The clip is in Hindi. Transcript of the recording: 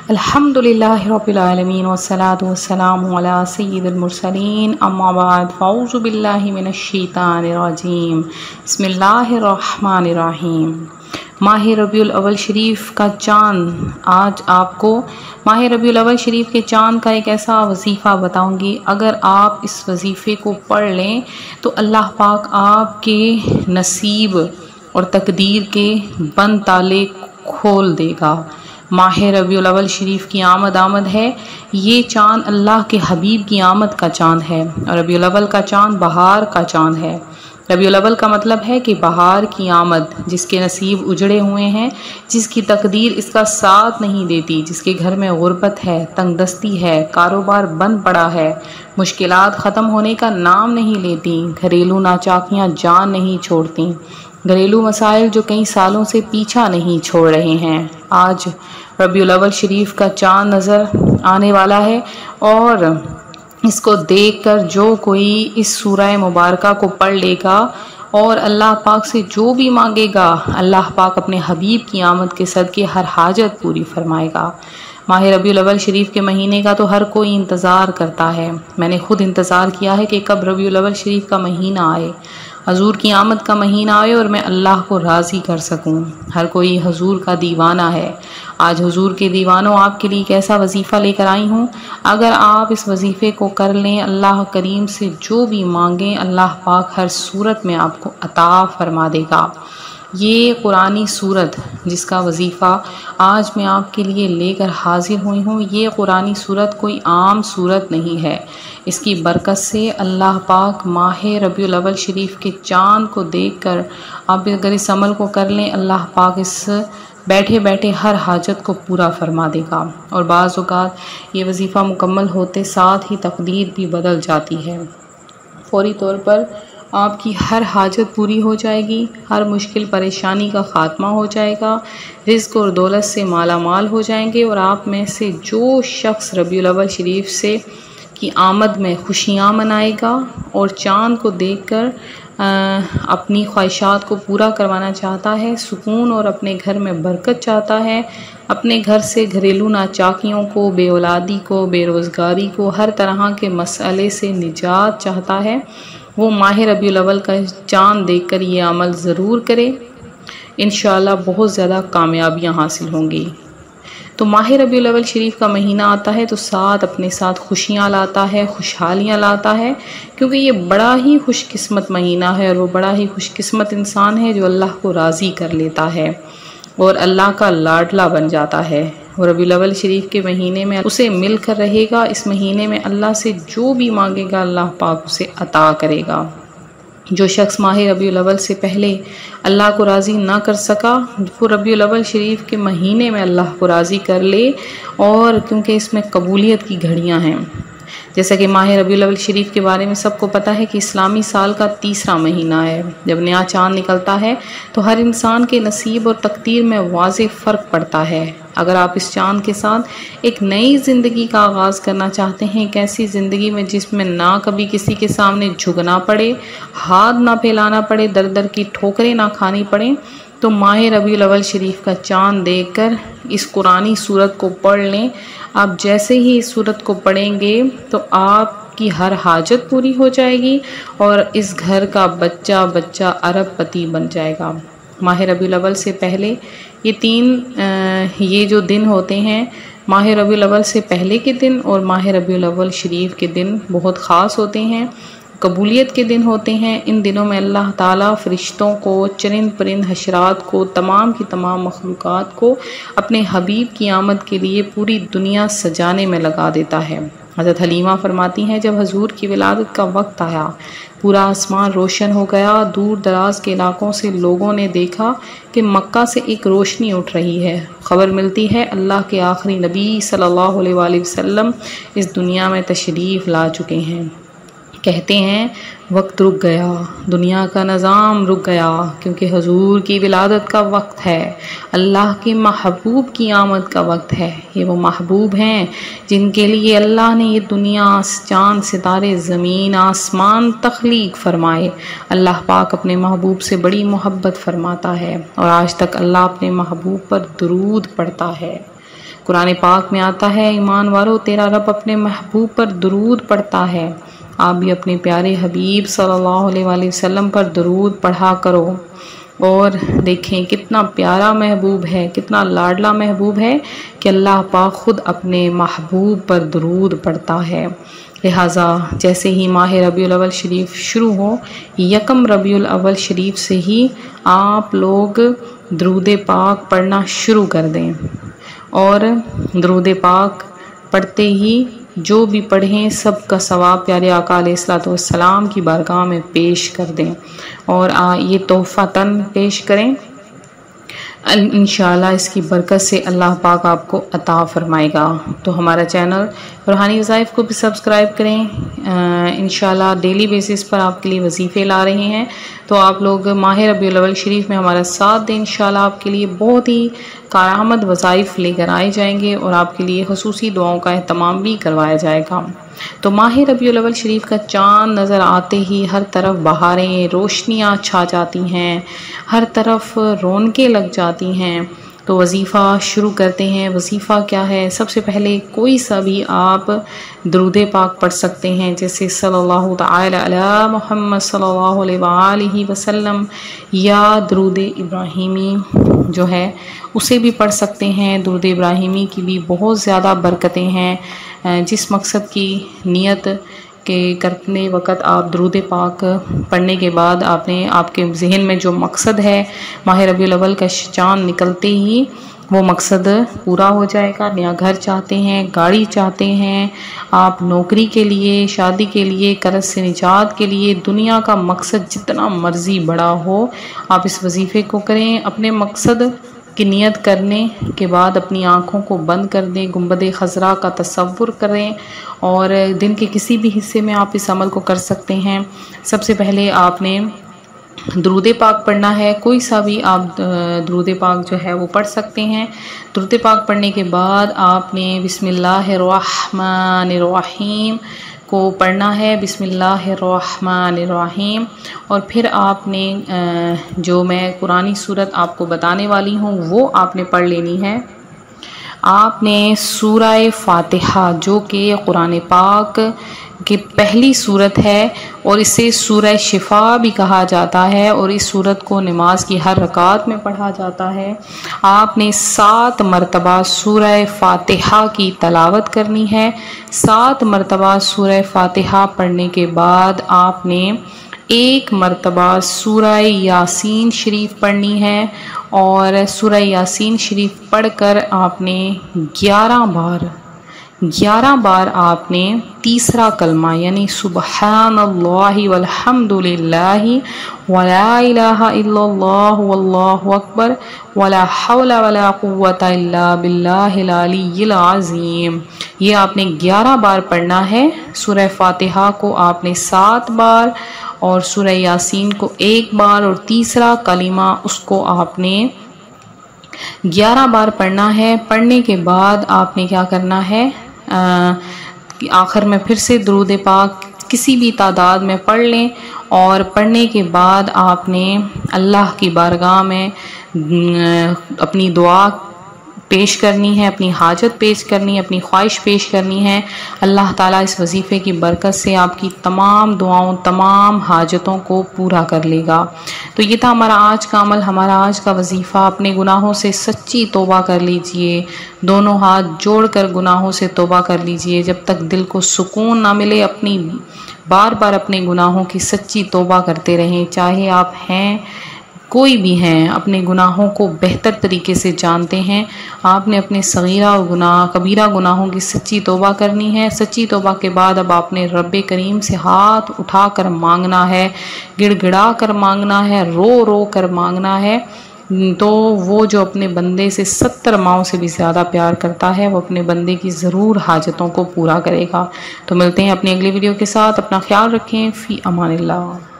अल्हम्दुलिल्लाहि रब्बिल आलमीन वस्सलातु वस्सलामु अला सय्यिदिल मुरसलीन अम्मा बाद फ़अऊज़ु बिल्लाहि मिनश शैतानिर रजीम बिस्मिल्लाहिर रहमानिर रहीम। माह रबीउल अव्वल शरीफ का चाँद। आज आपको माह रबीउल अव्वल शरीफ के चाँद का एक ऐसा वजीफ़ा बताऊंगी, अगर आप इस वजीफ़े को पढ़ लें तो अल्लाह पाक आपके नसीब और तकदीर के बंद ताले खोल देगा। माह रबीउल अव्वल शरीफ की आमद है। ये चाँद अल्लाह के हबीब की आमद का चाँद है और रबीउल अव्वल का चाँद बहार का चाँद है। रबीउल अव्वल का मतलब है कि बहार की आमद। जिसके नसीब उजड़े हुए हैं, जिसकी तकदीर इसका साथ नहीं देती, जिसके घर में गुर्बत है, तंगदस्ती है, कारोबार बंद पड़ा है, मुश्किलात ख़त्म होने का नाम नहीं लेती, घरेलू नाचाकियाँ जान नहीं छोड़ती, घरेलू मसाइल जो कई सालों से पीछा नहीं छोड़ रहे हैं, आज रबीउल अव्वल शरीफ का चाँद नज़र आने वाला है। और इसको देखकर जो कोई इस सूरह मुबारका को पढ़ लेगा और अल्लाह पाक से जो भी मांगेगा, अल्लाह पाक अपने हबीब की आमद के सदके हर हाजत पूरी फरमाएगा। माह रबीउल अव्वल शरीफ के महीने का तो हर कोई इंतज़ार करता है। मैंने खुद इंतज़ार किया है कि कब रबीउल अव्वल शरीफ का महीना आए, हजूर की आमद का महीना आए और मैं अल्लाह को राज़ी कर सकूं। हर कोई हजूर का दीवाना है। आज हुजूर के दीवानों, आपके लिए एक ऐसा वजीफ़ा लेकर आई हूँ, अगर आप इस वजीफ़े को कर लें, अल्लाह करीम से जो भी मांगें अल्लाह पाक हर सूरत में आपको अता फरमा देगा। ये कुरानी सूरत जिसका वजीफ़ा आज मैं आपके लिए लेकर हाजिर हुई हूँ, ये कुरानी सूरत कोई आम सूरत नहीं है। इसकी बरकत से अल्लाह पाक माह रबीउल अव्वल शरीफ के चाँद को देखकर आप अगर इस अमल को कर लें, अल्लाह पाक इस बैठे बैठे हर हाजत को पूरा फरमा देगा। और बाज़ औक़ात ये वजीफ़ा मुकम्मल होते साथ ही तकदीर भी बदल जाती है। फ़ौरी तौर पर आपकी हर हाजत पूरी हो जाएगी, हर मुश्किल परेशानी का ख़ात्मा हो जाएगा, रिज़्क़ और दौलत से माला माल हो जाएंगे। और आप में से जो शख्स रबीउल अव्वल शरीफ से की आमद में खुशियाँ मनाएगा और चाँद को देखकर अपनी ख्वाहिशात को पूरा करवाना चाहता है, सुकून और अपने घर में बरकत चाहता है, अपने घर से घरेलू नाचाकियों को, बेऔलादी को, बेरोज़गारी को, हर तरह के मसले से निजात चाहता है, वो माह रबीउल अव्वल का चाँद देखकर ये अमल ज़रूर करे। इंशाअल्लाह बहुत ज़्यादा कामयाबियाँ हासिल होंगी। तो माह रबीउल अव्वल शरीफ का महीना आता है तो साथ अपने साथ खुशियाँ लाता है, खुशहालियाँ लाता है, क्योंकि ये बड़ा ही खुशकिस्मत महीना है और वो बड़ा ही खुशकिस्मत इंसान है जो अल्लाह को राज़ी कर लेता है और अल्लाह का लाडला बन जाता है। और रबीउल अव्वल शरीफ के महीने में उसे मिलकर रहेगा। इस महीने में अल्लाह से जो भी मांगेगा अल्लाह पाक उसे अता करेगा। जो शख्स माह रबीउल अव्वल से पहले अल्लाह को राज़ी ना कर सका, वो रबीउल अव्वल शरीफ के महीने में अल्लाह को राज़ी कर ले। और क्योंकि इसमें कबूलियत की घड़ियां हैं, जैसा कि माह रबीउल अव्वल शरीफ के बारे में सबको पता है कि इस्लामी साल का तीसरा महीना है। जब नया चाँद निकलता है तो हर इंसान के नसीब और तकदीर में वाज़ेह फ़र्क पड़ता है। अगर आप इस चाँद के साथ एक नई ज़िंदगी का आगाज़ करना चाहते हैं, एक ऐसी ज़िंदगी में जिसमें ना कभी किसी के सामने झुकना पड़े, हाथ ना फैलाना पड़े, दर दर की ठोकरें ना खानी पड़े, तो माह रबीउल अव्वल शरीफ का चाँद देखकर इस कुरानी सूरत को पढ़ लें। आप जैसे ही इस सूरत को पढ़ेंगे तो आपकी हर हाजत पूरी हो जाएगी और इस घर का बच्चा बच्चा अरबपति बन जाएगा। माह रबीउल अव्वल से पहले ये जो दिन होते हैं, माह रबीउल अव्वल से पहले के दिन और माह रबीउल अव्वल शरीफ के दिन बहुत ख़ास होते हैं, कबूलियत के दिन होते हैं। इन दिनों में अल्लाह ताला फ़रिश्तों को, चरिंद परिंद हशरात को, तमाम की तमाम मखलूक़ात को अपने हबीब की आमद के लिए पूरी दुनिया सजाने में लगा देता है। हज़रत हलीमा फरमाती हैं, जब हजूर की विलादत का वक्त आया, पूरा आसमान रोशन हो गया। दूर दराज के इलाकों से लोगों ने देखा कि मक्का से एक रोशनी उठ रही है। ख़बर मिलती है अल्लाह के आखिरी नबी सल्लल्लाहु अलैहि वसल्लम इस दुनिया में तशरीफ़ ला चुके हैं। कहते हैं वक्त रुक गया, दुनिया का निज़ाम रुक गया, क्योंकि हुजूर की विलादत का वक्त है, अल्लाह के महबूब की आमद का वक्त है। ये वो महबूब हैं जिनके लिए अल्लाह ने ये दुनिया, चाँद, सितारे, ज़मीन, आसमान तख्लीक फरमाए। अल्लाह पाक अपने महबूब से बड़ी मोहब्बत फरमाता है और आज तक अल्लाह अपने महबूब पर दुरूद पढ़ता है। कुरान पाक में आता है, ईमान वालों तेरा रब अपने महबूब पर दुरूद पढ़ता है, आप भी अपने प्यारे हबीब सल्लल्लाहु अलैहि वसल्लम पर दुरूद पढ़ा करो। और देखें कितना प्यारा महबूब है, कितना लाडला महबूब है कि अल्लाह पाक खुद अपने महबूब पर दुरूद पढ़ता है। लिहाजा जैसे ही माह रबीउल अव्वल शरीफ शुरू हो, यकम रबीउल अव्वल शरीफ से ही आप लोग दुरूद पाक पढ़ना शुरू कर दें और दुरूद पाक पढ़ते ही जो भी पढ़ें सब का सवाब प्यारे आका अलैहिस्सलातु वस्सलाम की बारगाह में पेश कर दें और ये तोहफ़तन पेश करें। इंशाअल्लाह इसकी बरकत से अल्लाह पाक आपको अता फ़रमाएगा। तो हमारा चैनल रूहानी वज़ाइफ को भी सब्सक्राइब करें। इंशाअल्लाह डेली बेसिस पर आपके लिए वजीफ़े ला रहे हैं, तो आप लोग माह रबीउल अव्वल शरीफ में हमारा साथ दें। इंशाअल्लाह आपके लिए बहुत ही कारआमद वज़ाइफ लेकर आए जाएंगे और आपके लिए ख़ुसूसी दुआओं का एहतमाम भी करवाया जाएगा। तो माह रबीउल अव्वल शरीफ का चाँद नज़र आते ही हर तरफ बहारें, रोशनियाँ छा जाती हैं, हर तरफ रौनकें लग जाती हैं। तो वजीफ़ा शुरू करते हैं। वजीफ़ा क्या है? सबसे पहले कोई सा भी आप दुरूद पाक पढ़ सकते हैं, जैसे सल्लल्लाहु तआला अला मुहम्मद सल्लल्लाहु अलैहि वसल्लम, या दुरूद इब्राहिमी जो है उसे भी पढ़ सकते हैं। दुरूद इब्राहिमी की भी बहुत ज़्यादा बरकतें हैं। जिस मकसद की नियत के करने वक़्त आप दुरूद पाक पढ़ने के बाद आपके जहन में जो मकसद है, माह रबीउल अव्वल का चाँद निकलते ही वो मकसद पूरा हो जाएगा। नया घर चाहते हैं, गाड़ी चाहते हैं, आप नौकरी के लिए, शादी के लिए, कर्ज से निजात के लिए, दुनिया का मकसद जितना मर्ज़ी बड़ा हो, आप इस वजीफ़े को करें। अपने मकसद की नियत करने के बाद अपनी आँखों को बंद कर दें, गुंबद खज़रा का तसव्वुर करें और दिन के किसी भी हिस्से में आप इस अमल को कर सकते हैं। सबसे पहले आपने दुरूद पाक पढ़ना है, कोई सा भी आप दुरूद पाक जो है वो पढ़ सकते हैं। दुरूद पाक पढ़ने के बाद आपने बिस्मिल्लाहिर्रहमानिर्रहीम को पढ़ना है, बिस्मिल्लाहिर्रहमानिर्रहीम। और फिर आपने जो मैं कुरानी सूरत आपको बताने वाली हूँ वो आपने पढ़ लेनी है। आपने सूरह फातिहा जो कि कुरान पाक की पहली सूरत है और इसे सूरह शिफा भी कहा जाता है और इस सूरत को नमाज की हर रकात में पढ़ा जाता है। आपने 7 मरतबा सूरह फातिहा की तलावत करनी है। 7 मरतबा सूरह फातिहा पढ़ने के बाद आपने 1 मरतबा सूरह यासीन शरीफ पढ़नी है और सूरह यासीन शरीफ पढ़कर आपने 11 बार आपने तीसरा कलमा यानी सुबहानल्लाहि वल्हम्दुलिल्लाहि वला इलाहा इल्लल्लाह वल्लाहु अकबर वला हौला वला कुव्वता इल्ला बिल्लाहिल अलिय्यिल अज़ीम, ये आपने 11 बार पढ़ना है। सूरह फातिहा को आपने 7 बार और सूरह यासीन को 1 बार और तीसरा कलिमा उसको आपने 11 बार पढ़ना है। पढ़ने के बाद आपने क्या करना है, आखिर में फिर से दुरूद पाक किसी भी तादाद में पढ़ लें और पढ़ने के बाद आपने अल्लाह की बारगाह में अपनी दुआ पेश करनी है, अपनी हाजत पेश करनी है, अपनी ख्वाहिश पेश करनी है। अल्लाह ताला इस वजीफ़े की बरकत से आपकी तमाम दुआओं, तमाम हाजतों को पूरा कर लेगा। तो ये था हमारा आज का अमल, हमारा आज का वजीफ़ा। अपने गुनाहों से सच्ची तौबा कर लीजिए, दोनों हाथ जोड़कर गुनाहों से तौबा कर लीजिए। जब तक दिल को सुकून ना मिले अपनी बार बार अपने गुनाहों की सच्ची तौबा करते रहें। चाहे आप हैं कोई भी हैं, अपने गुनाहों को बेहतर तरीके से जानते हैं। आपने अपने सगीरा और कबीरा गुनाहों की सच्ची तौबा करनी है। सच्ची तौबा के बाद अब आपने रब्बे करीम से हाथ उठाकर मांगना है, गिड़गिड़ा कर मांगना है, रो रो कर मांगना है। तो वो जो अपने बंदे से 70 माओं से भी ज़्यादा प्यार करता है, वो अपने बंदे की ज़रूर हाजतों को पूरा करेगा। तो मिलते हैं अपनी अगली वीडियो के साथ। अपना ख्याल रखें। फ़ी अमानिल्लाह।